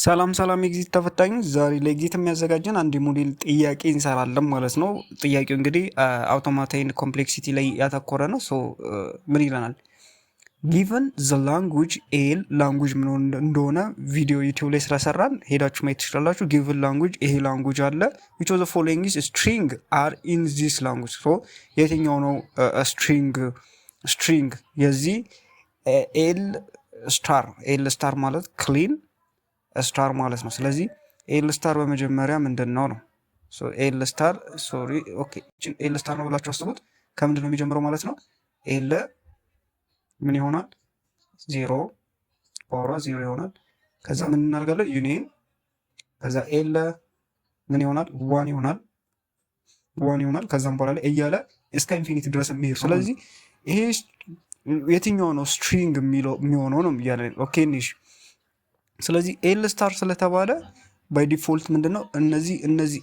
ሰላም ሰላም ኤግዚት ተፈታኝ ዛሬ ለኤግዚት የሚያዘጋጀን አንድ ሞዴል ጥያቄ እንሰራለን ማለት ነው። ጥያቄው እንግዲህ አውቶማታይን ኮምፕሌክሲቲ ላይ ያተኮረ ነው። ሶ ምን ይለናል? ጊቨን ዘ ላንጉጅ ኤል ላንጉጅ ምን እንደሆነ ቪዲዮ ዩቲዩብ ላይ ስለሰራን ሄዳችሁ ማየት ትችላላችሁ። ጊቨን ላንጉጅ ይሄ ላንጉጅ አለ which of the following is string are in this language so የትኛው ነው string የዚህ ኤል ስታር ማለት ክሊን ስታር ማለት ነው። ስለዚህ ኤል ስታር በመጀመሪያ ምንድን ነው? ሶ ኤል ስታር ኤል ስታር ነው ብላችሁ አስቡት። ከምንድን ነው የሚጀምረው ማለት ነው? ኤል ምን ይሆናል? ዜሮ ፓወሯ ዜሮ ይሆናል። ከዛ ምን እናደርጋለን? ዩኒየን ከዛ ኤል ምን ይሆናል? ዋን ይሆናል። ከዛም በኋላ ላይ እያለ እስከ ኢንፊኒቲ ድረስ የሚሄድ። ስለዚህ ይሄ የትኛው ነው ስትሪንግ የሚሆነው ነው እያለ ኦኬ ኒሽ። ስለዚህ ኤል ስታር ስለተባለ ባይ ዲፎልት ምንድነው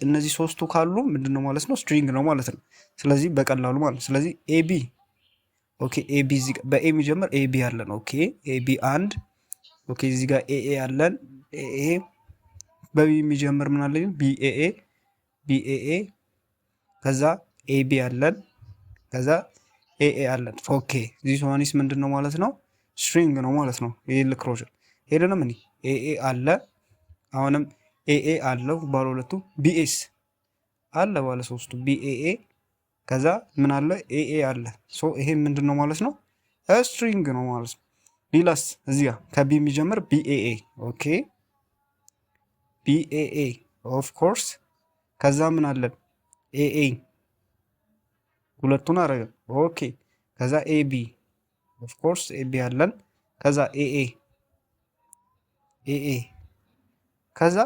እነዚህ ሶስቱ ካሉ ምንድነው ማለት ነው? ስትሪንግ ነው ማለት ነው። ስለዚህ በቀላሉ ማለት ነው። ስለዚህ ኤቢ ኦኬ ኤቢ እዚህ ጋር በኤ የሚጀምር ኤቢ አለን። ኦኬ ኤቢ አንድ ኦኬ እዚህ ጋር ኤኤ አለን። ኤኤ በቢ የሚጀምር ምን አለን? ቢኤኤ ከዛ ኤቢ አለን። ከዛ ኤኤ አለን። ኦኬ ዚስ ዋንስ ምንድነው ማለት ነው? ስትሪንግ ነው ማለት ነው። ኤል ክሎዥር ሄደንም እኔ ኤኤ አለ። አሁንም ኤኤ አለው ባለ ሁለቱ። ቢኤስ አለ ባለ ሶስቱ ቢኤኤ ከዛ ምን አለ? ኤኤ አለ። ሶ ይሄ ምንድነው ማለት ነው? ስትሪንግ ነው ማለት ነው። ሌላስ እዚህ ጋር ከቢ የሚጀምር ቢኤኤ ኦኬ ቢኤኤ ኦፍ ኮርስ ከዛ ምን አለን? ኤኤ ሁለቱን አረጋግጥ ኦኬ ከዛ ኤቢ ኦፍ ኮርስ ኤቢ አለን። ከዛ ኤኤ ከዛ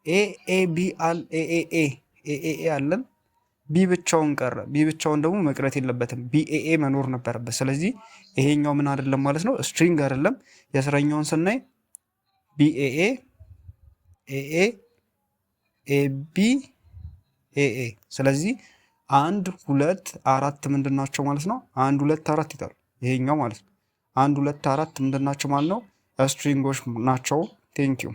ኤኤቢ አለን። ቢ ብቻውን ቀረ። ቢ ብቻውን ደግሞ መቅረት የለበትም። ቢኤኤ መኖር ነበረበት። ስለዚህ ይሄኛው ምን አይደለም ማለት ነው? ስትሪንግ አይደለም። የስረኛውን ስናይ ቢኤኤ ኤቢ ኤኤ። ስለዚህ 1 2 4 ምንድናቸው ማለት ነው? 1 2 4 ይታሉ። ይሄኛው ማለት ነው 1 2 4 ምንድናቸው ማለት ነው? ስትሪንጎች ናቸው። ቴንኪዩ